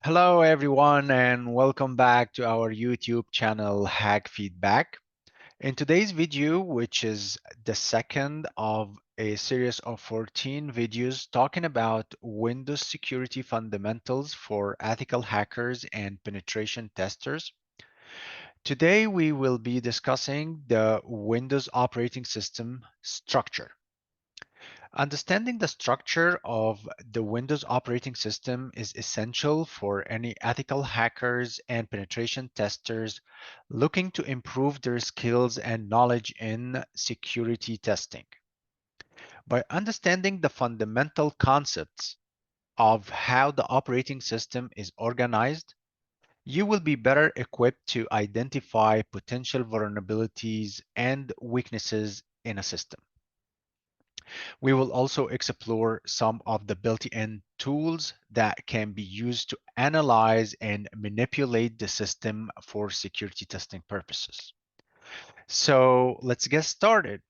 Hello, everyone, and welcome back to our YouTube channel, Hack Feedback. In today's video, which is the second of a series of 14 videos talking about Windows security fundamentals for ethical hackers and penetration testers, today we will be discussing the Windows operating system structure. Understanding the structure of the Windows operating system is essential for any ethical hackers and penetration testers looking to improve their skills and knowledge in security testing. By understanding the fundamental concepts of how the operating system is organized, you will be better equipped to identify potential vulnerabilities and weaknesses in a system. We will also explore some of the built-in tools that can be used to analyze and manipulate the system for security testing purposes. So let's get started.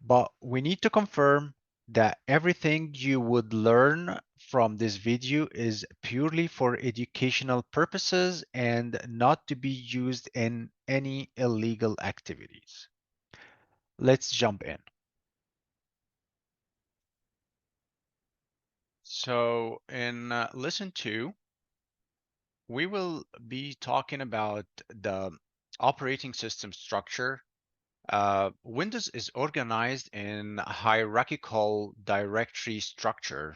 But we need to confirm that everything you would learn from this video is purely for educational purposes and not to be used in any illegal activities. Let's jump in. So in lesson 2, we will be talking about the operating system structure. Windows is organized in a hierarchical directory structure.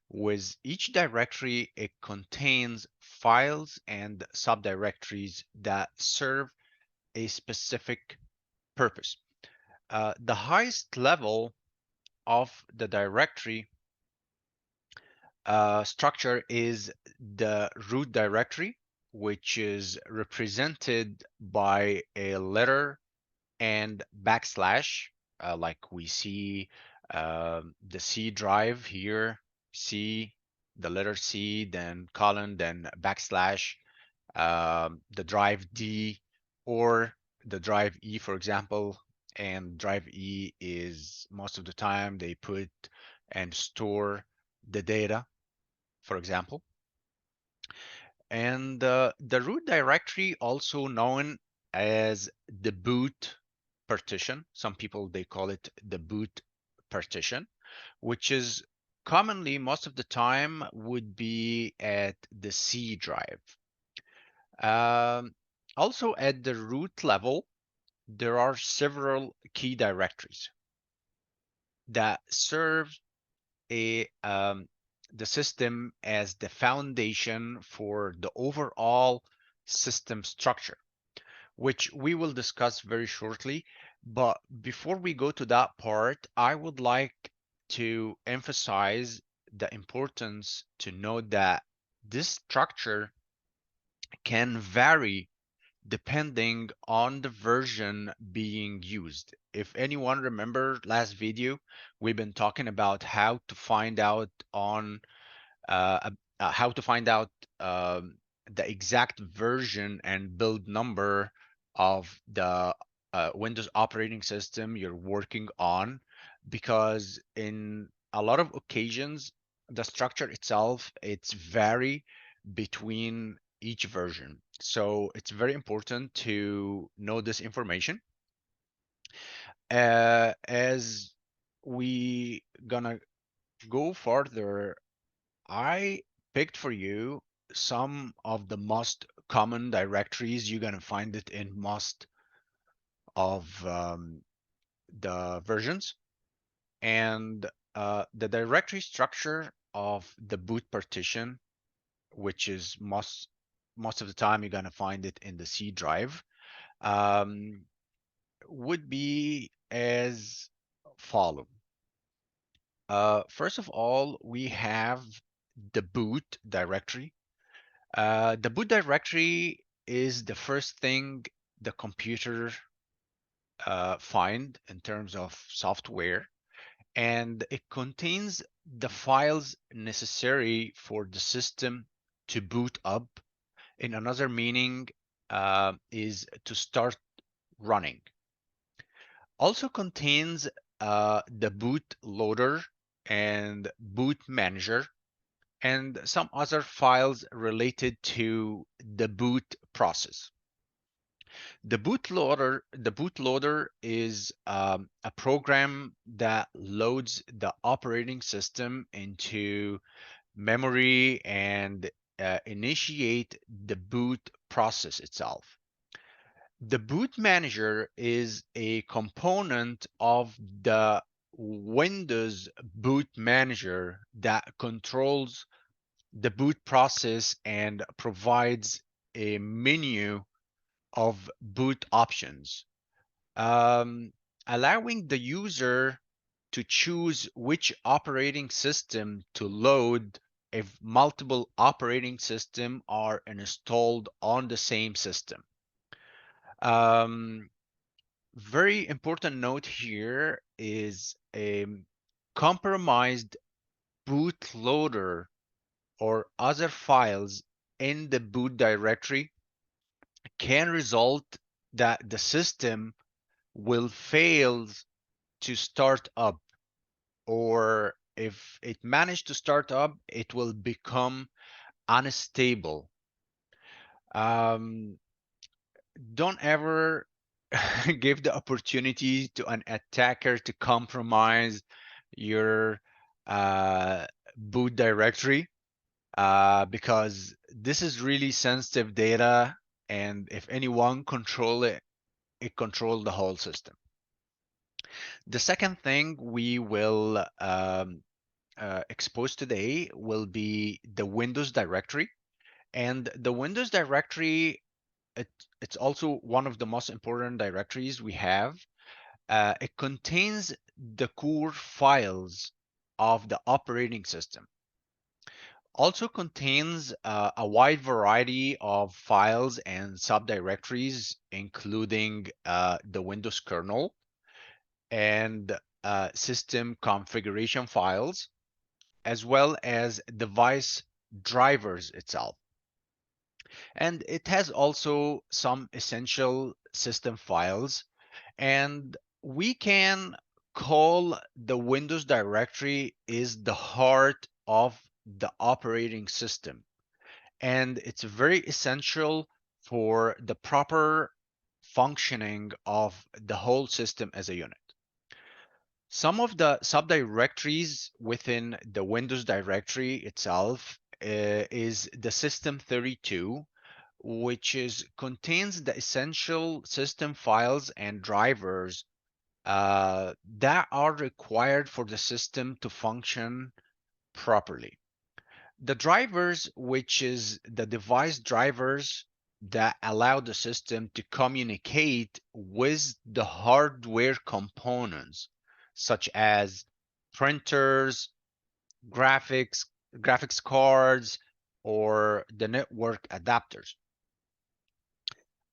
With each directory, it contains files and subdirectories that serve a specific purpose. The highest level of the directory structure is the root directory, which is represented by a letter and backslash, like we see the C drive here, C, the letter C, then colon, then backslash, the drive D, or the drive E, for example. And drive E is most of the time they put and store the data, for example. And the root directory, also known as the boot partition, some people they call it the boot partition, which is commonly most of the time would be at the C drive. Um, Also at the root level, there are several key directories that serve a the system as the foundation for the overall system structure, which we will discuss very shortly. But before we go to that part, I would like to emphasize the importance to know that this structure can vary depending on the version being used. If anyone remember last video, we've been talking about how to find out on how to find out the exact version and build number of the Windows operating system you're working on, because in a lot of occasions the structure itself it's vary between each version. So it's very important to know this information. As we gonna go further, I picked for you some of the most common directories. You're gonna find it in most of the versions, and the directory structure of the boot partition, which is most of the time you're gonna find it in the C drive, um, would be as follow. First of all, we have the boot directory. The boot directory is the first thing the computer find in terms of software, and it contains the files necessary for the system to boot up. In another meaning, is to start running. Also contains the boot loader and boot manager. and some other files related to the boot process. The bootloader is a program that loads the operating system into memory and initiate the boot process itself. The boot manager is a component of the Windows boot manager that controls the boot process and provides a menu of boot options, um, allowing the user to choose which operating system to load if multiple operating systems are installed on the same system. Um, Very important note here is a compromised bootloader or other files in the boot directory can result that the system will fail to start up, or if it managed to start up, it will become unstable. Um, don't ever give the opportunity to an attacker to compromise your boot directory, because this is really sensitive data, and if anyone control it, it controls the whole system. The second thing we will expose today will be the Windows directory. And the Windows directory, it, it's also one of the most important directories we have. It contains the core files of the operating system. Also contains a wide variety of files and subdirectories, including the Windows kernel and system configuration files, as well as device drivers itself. And it has also some essential system files. And we can call the Windows directory is the heart of the operating system. And it's very essential for the proper functioning of the whole system as a unit. Some of the subdirectories within the Windows directory itself is the System32, which contains the essential system files and drivers that are required for the system to function properly. The drivers, which is the device drivers that allow the system to communicate with the hardware components, such as printers, graphics, graphics cards, or the network adapters.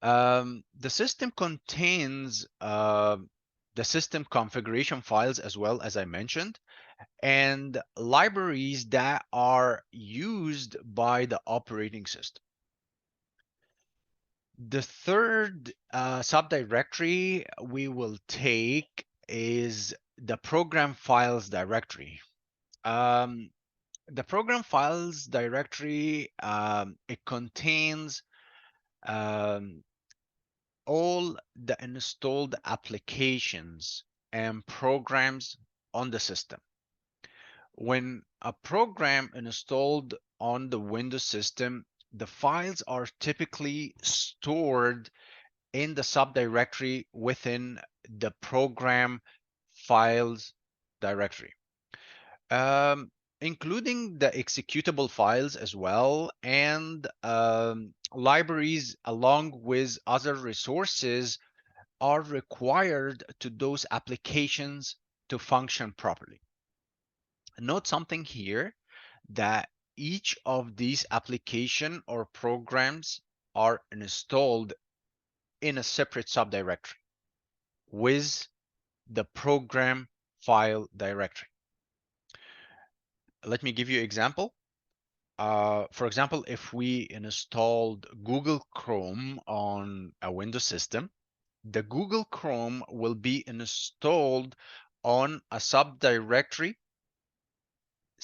The system contains the system configuration files, as well as I mentioned, and libraries that are used by the operating system. The third subdirectory we will take is the program files directory. Um, the program files directory, it contains um, all the installed applications and programs on the system. When a program installed on the Windows system, the files are typically stored in the subdirectory within the program files directory, um, including the executable files as well, and libraries along with other resources are required to those applications to function properly. Note something here, that each of these application or programs are installed in a separate subdirectory with the program file directory. Let me give you an example. For example, if we installed Google Chrome on a Windows system, the Google Chrome will be installed on a subdirectory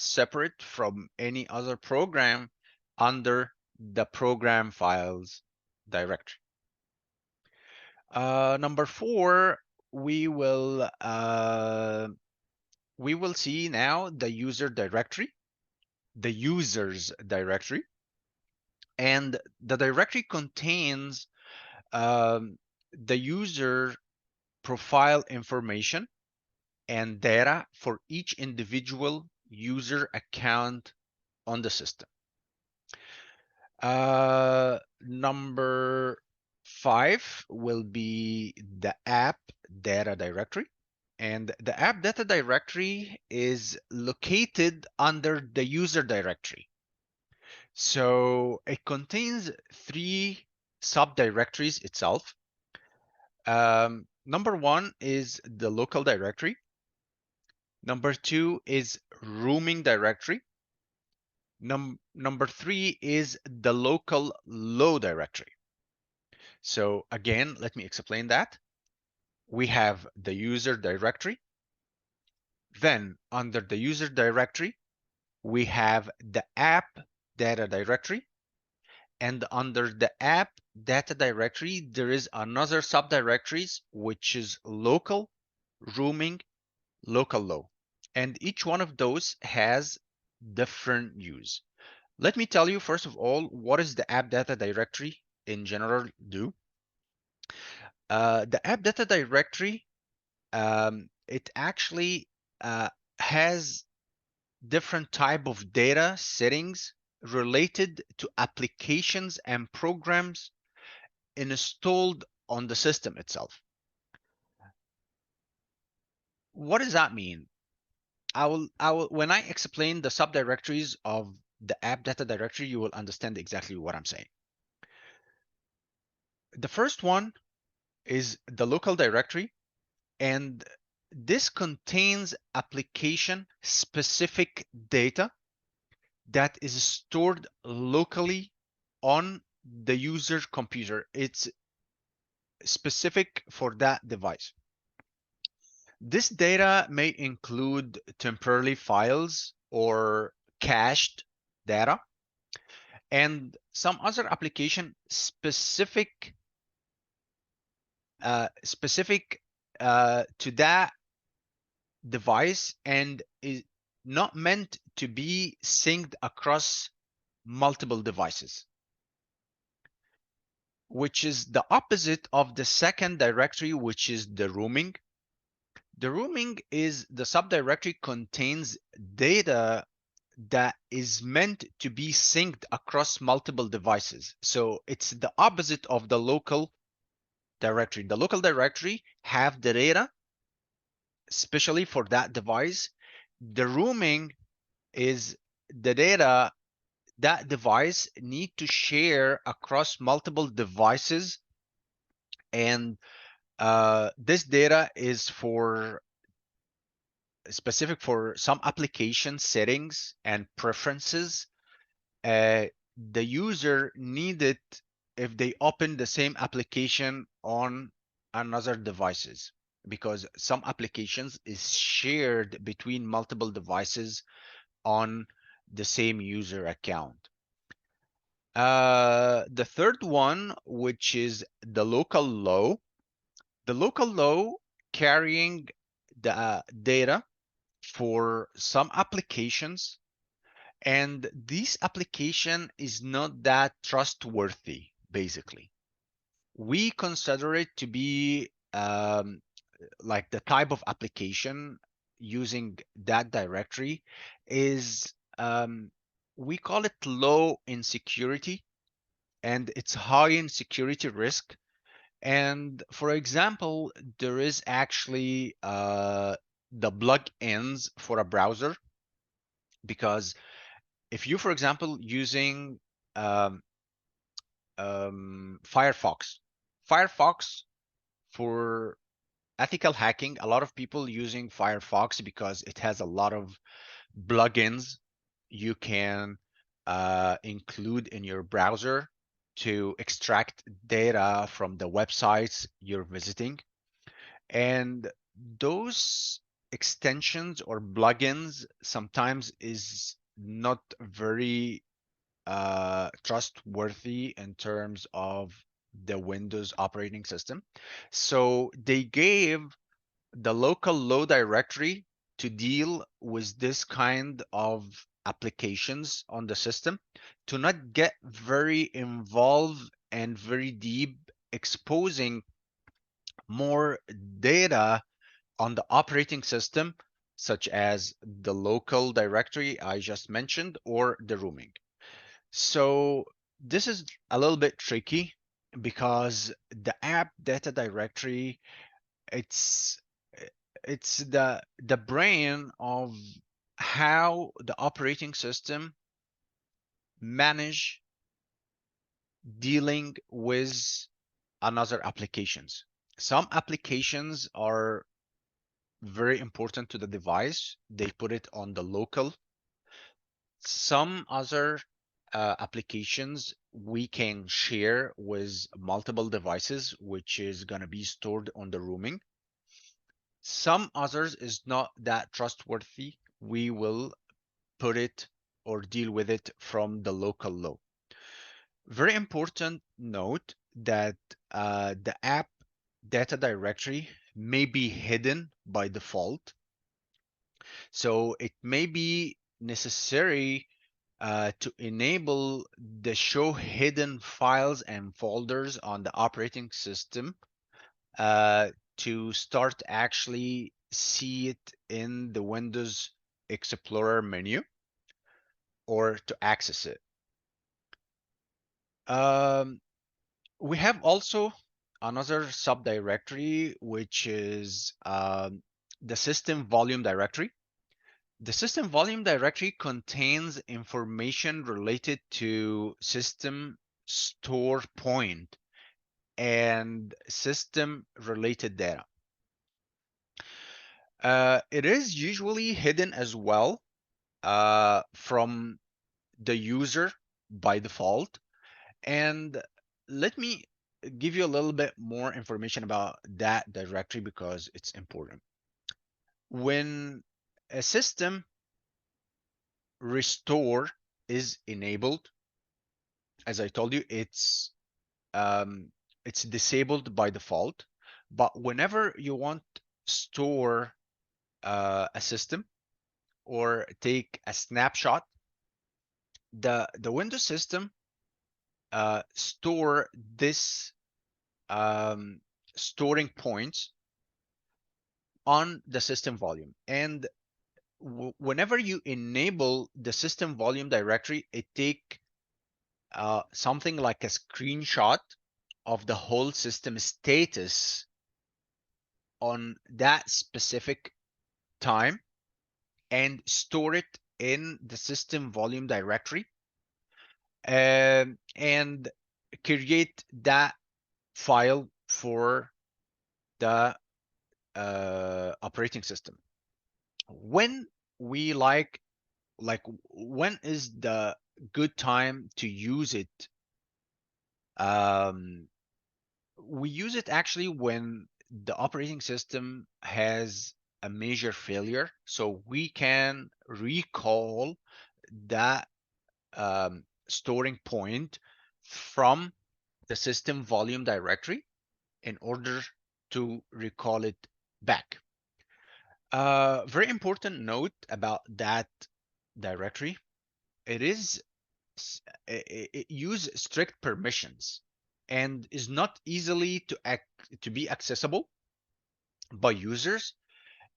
separate from any other program under the program files directory. Number four, we will see now the user directory, the users directory, and the directory contains the user profile information and data for each individual user account on the system. Number five will be the app data directory. And the app data directory is located under the user directory. So it contains three subdirectories itself. Number one is the local directory. Number two is rooming directory. Number three is the local low directory. So again, let me explain that. We have the user directory. Then under the user directory, we have the app data directory. And under the app data directory, there is another subdirectories, which is local, rooming, local low. And each one of those has different use. Let me tell you, first of all, what does the app data directory in general do? The app data directory, it actually has different type of data settings related to applications and programs installed on the system itself. What does that mean? When I explain the subdirectories of the app data directory, you will understand exactly what I'm saying. The first one is the local directory, and this contains application specific data that is stored locally on the user computer. It's specific for that device. This data may include temporary files or cached data and some other application specific to that device and is not meant to be synced across multiple devices, which is the opposite of the second directory, which is the rooming. The rooming is the subdirectory contains data that is meant to be synced across multiple devices. So it's the opposite of the local directory. The local directory have the data especially for that device. The rooming is the data that device need to share across multiple devices, and this data is for specific for some application settings and preferences. The user need it if they open the same application on another devices, because some applications is shared between multiple devices on the same user account. The third one, which is the local low. The local low carrying the data for some applications, and this application is not that trustworthy, basically. We consider it to be like the type of application using that directory is we call it low in security and it's high in security risk. And for example, there is actually the plugins for a browser, because if you, for example, using um, Firefox for ethical hacking, a lot of people using Firefox because it has a lot of plugins you can include in your browser to extract data from the websites you're visiting. And those extensions or plugins sometimes is not very trustworthy in terms of the Windows operating system. So they gave the local low directory to deal with this kind of applications on the system, to not get very involved and very deep, exposing more data on the operating system, such as the local directory I just mentioned or the roaming. So this is a little bit tricky because the app data directory, it's it's the brain of how the operating system manage dealing with another applications. Some applications are very important to the device. They put it on the local. Some other applications we can share with multiple devices, which is going to be stored on the roaming. Some others is not that trustworthy. We will put it or deal with it from the local low. Very important note that the app data directory may be hidden by default. So it may be necessary to enable the show hidden files and folders on the operating system to start actually see it in the Windows Explorer menu or to access it. Um, we have also another subdirectory, which is the system volume directory. The system volume directory contains information related to system store point and system related data. It is usually hidden as well from the user by default. And let me give you a little bit more information about that directory because it's important. When a system restore is enabled, as I told you, it's disabled by default. But whenever you want store a system or take a snapshot, the Windows system store this storing points on the system volume. And whenever you enable the system volume directory, it take something like a screenshot of the whole system status on that specific time and store it in the system volume directory, and create that file for the operating system. When we like when is the good time to use it? Um, we use it actually when the operating system has a major failure, so we can recall that storing point from the system volume directory in order to recall it back. Very important note about that directory. It is it use strict permissions and is not easily to be accessible by users,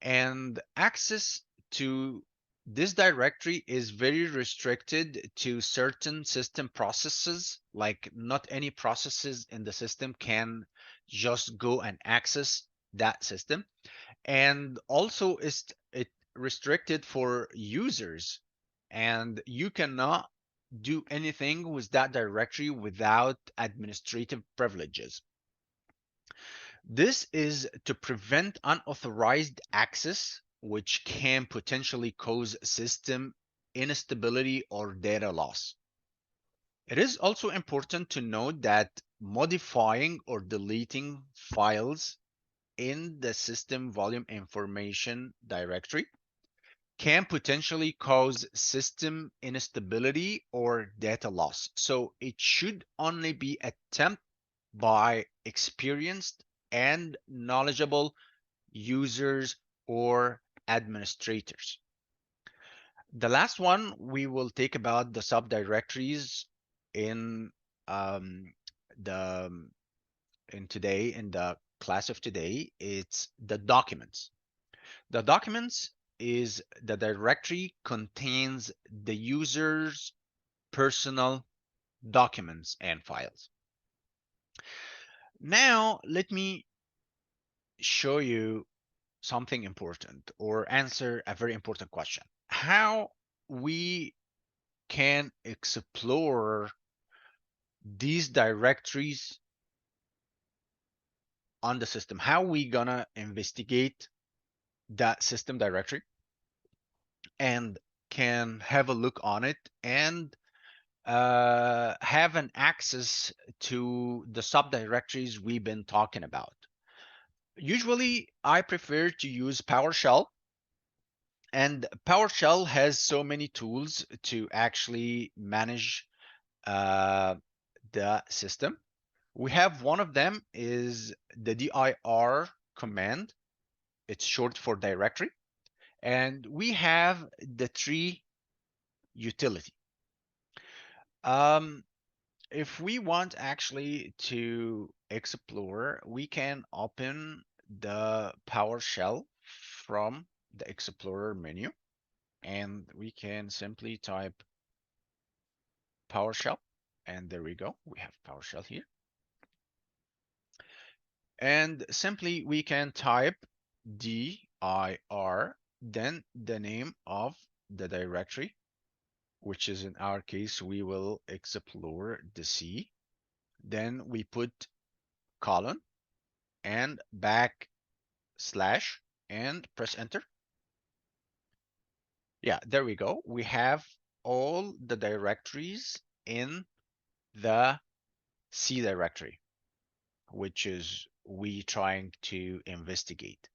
and access to this directory is very restricted to certain system processes. Like not any processes in the system can just go and access that system, and also is it restricted for users, and you cannot do anything with that directory without administrative privileges. This is to prevent unauthorized access, which can potentially cause system instability or data loss. It is also important to note that modifying or deleting files in the system volume information directory can potentially cause system instability or data loss. So it should only be attempted by experienced and knowledgeable users or administrators. The last one we will take about the subdirectories in um, the in today in the class of today. It's the documents. The documents is the directory contains the user's personal documents and files. Now let me show you something important or answer a very important question. How we can explore these directories on the system. How we gonna investigate that system directory and can have a look on it and have an access to the subdirectories we've been talking about. Usually, I prefer to use PowerShell, and PowerShell has so many tools to actually manage uh, the system. We have one of them is the dir command. It's short for directory. And we have the tree utility. Um, if we want actually to explore, we can open the PowerShell from the Explorer menu, and we can simply type PowerShell, and there we go. We have PowerShell here. And simply we can type dir, then the name of the directory, which is in our case, we will explore the C. Then we put colon and backslash and press enter. Yeah, there we go. We have all the directories in the C directory, which is we trying to investigate.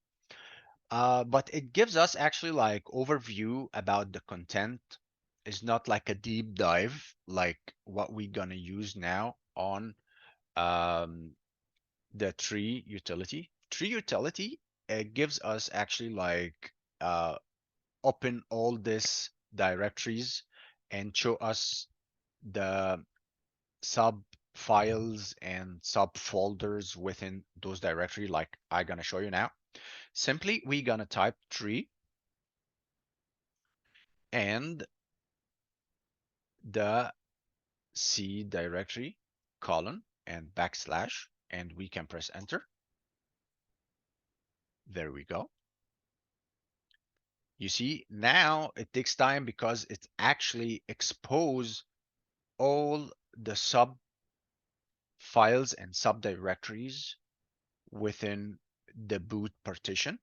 But it gives us actually like overview about the content. It's not like a deep dive like what we're gonna use now on um, the tree utility. Tree utility gives us actually like open all these directories and show us the sub files and subfolders within those directory like I'm gonna show you now. Simply we gonna type tree and the C directory colon and backslash and we can press enter. There we go. You see, now it takes time because it actually expose all the sub files and subdirectories within the boot partition.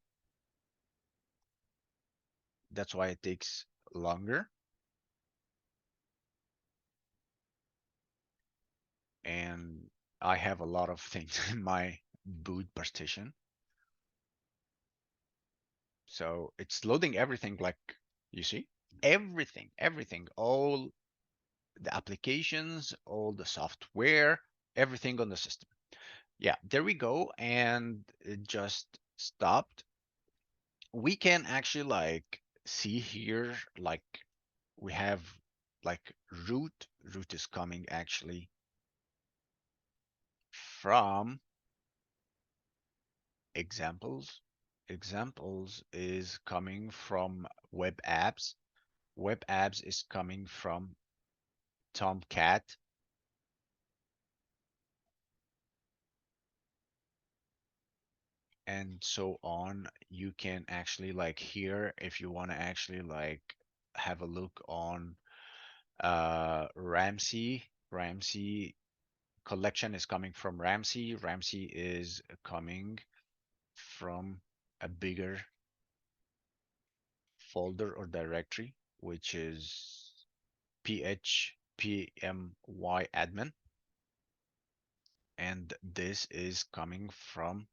That's why it takes longer. And I have a lot of things in my boot partition. So it's loading everything like you see, everything, all the applications, all the software, everything on the system. Yeah, there we go. And it just stopped. We can actually like see here, like we have like root. Root is coming actually from examples. Examples is coming from web apps. Web apps is coming from Tomcat. And so on. You can actually like here if you want to actually like have a look on Ramsey collection is coming from Ramsey is coming from a bigger folder or directory, which is phpmy admin, and this is coming from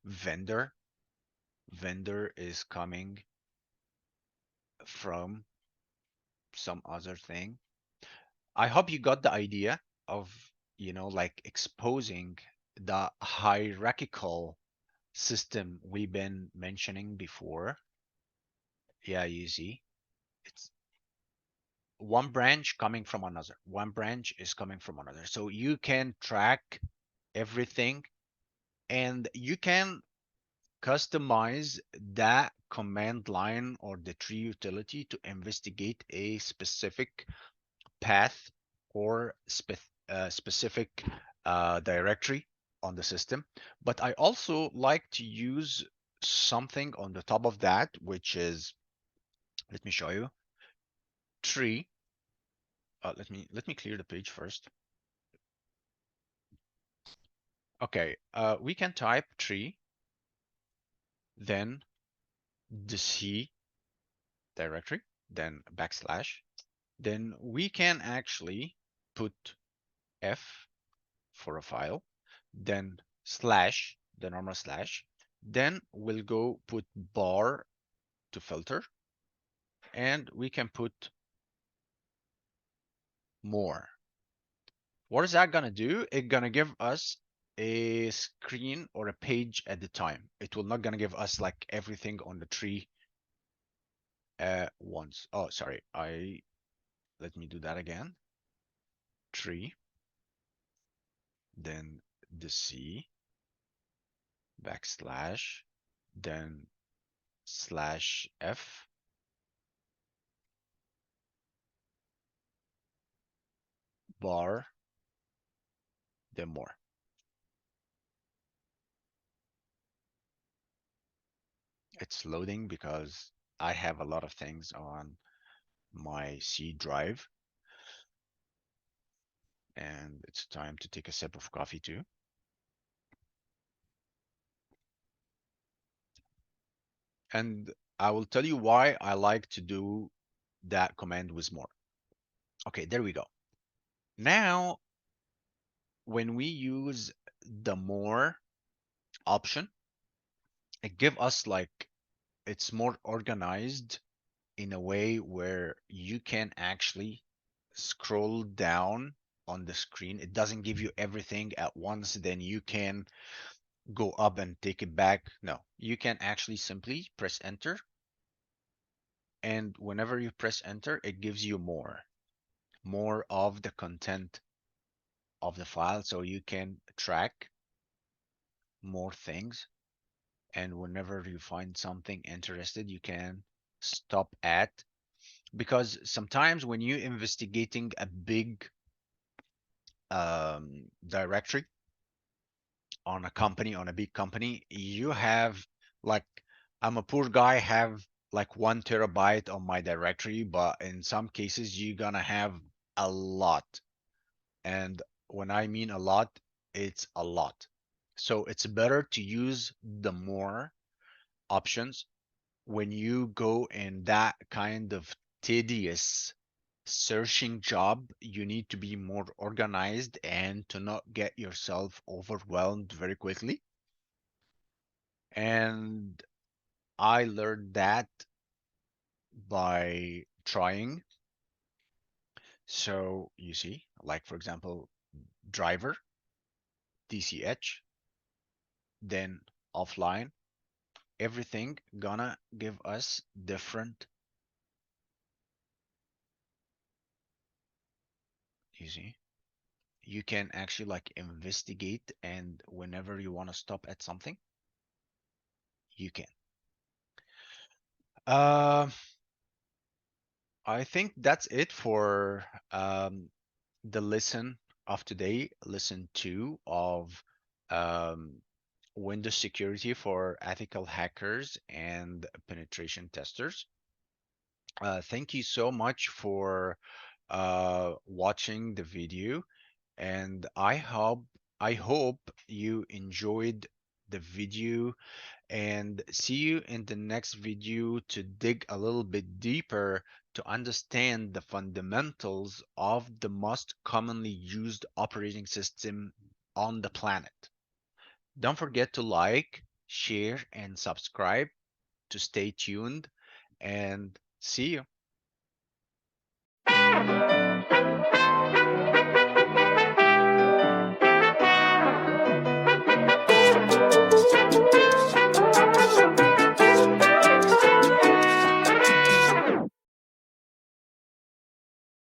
vendor. Vendor is coming from some other thing. I hope you got the idea of, like exposing the hierarchical system we've been mentioning before. Yeah, you see, it's one branch coming from another. One branch is coming from another. So you can track everything and you can customize that command line or the tree utility to investigate a specific path or specific directory on the system. But I also like to use something on the top of that, which is, let me show you, tree. Let me clear the page first. Okay, we can type tree, then the C directory, then backslash. Then we can actually put F for a file, then slash, the normal slash, then we'll go put bar to filter, and we can put more. What is that gonna do? It's gonna give us a screen or a page at the time. It will not gonna give us like everything on the tree once. Oh, sorry. Let me do that again. Tree, then the C, backslash, then slash F, bar, then more. It's loading because I have a lot of things on my C drive, and it's time to take a sip of coffee too. And I will tell you why I like to do that command with more. Okay, there we go. Now, when we use the more option, it give us like, it's more organized in a way where you can actually scroll down on the screen. It doesn't give you everything at once, then you can go up and take it back. No, you can actually simply press enter. And whenever you press enter, it gives you more of the content of the file. So you can track more things. And whenever you find something interested, you can stop at, because sometimes when you're investigating a big directory on a company, on a big company, you have like, I'm a poor guy, have like 1 terabyte on my directory, but in some cases you're gonna have a lot. And when I mean a lot, it's a lot. So it's better to use the more options when you go in that kind of tedious searching job. You need to be more organized and to not get yourself overwhelmed very quickly. And I learned that by trying. So you see, like for example, driver, DCH, then offline, everything gonna give us different, you see, you can actually like investigate, and whenever you want to stop at something, you can. Uh, I think that's it for the lesson of today, lesson 2 of um, Windows security for ethical hackers and penetration testers. Thank you so much for watching the video, and I hope you enjoyed the video, and see you in the next video to dig a little bit deeper to understand the fundamentals of the most commonly used operating system on the planet. Don't forget to like, share, and subscribe to stay tuned, and see you.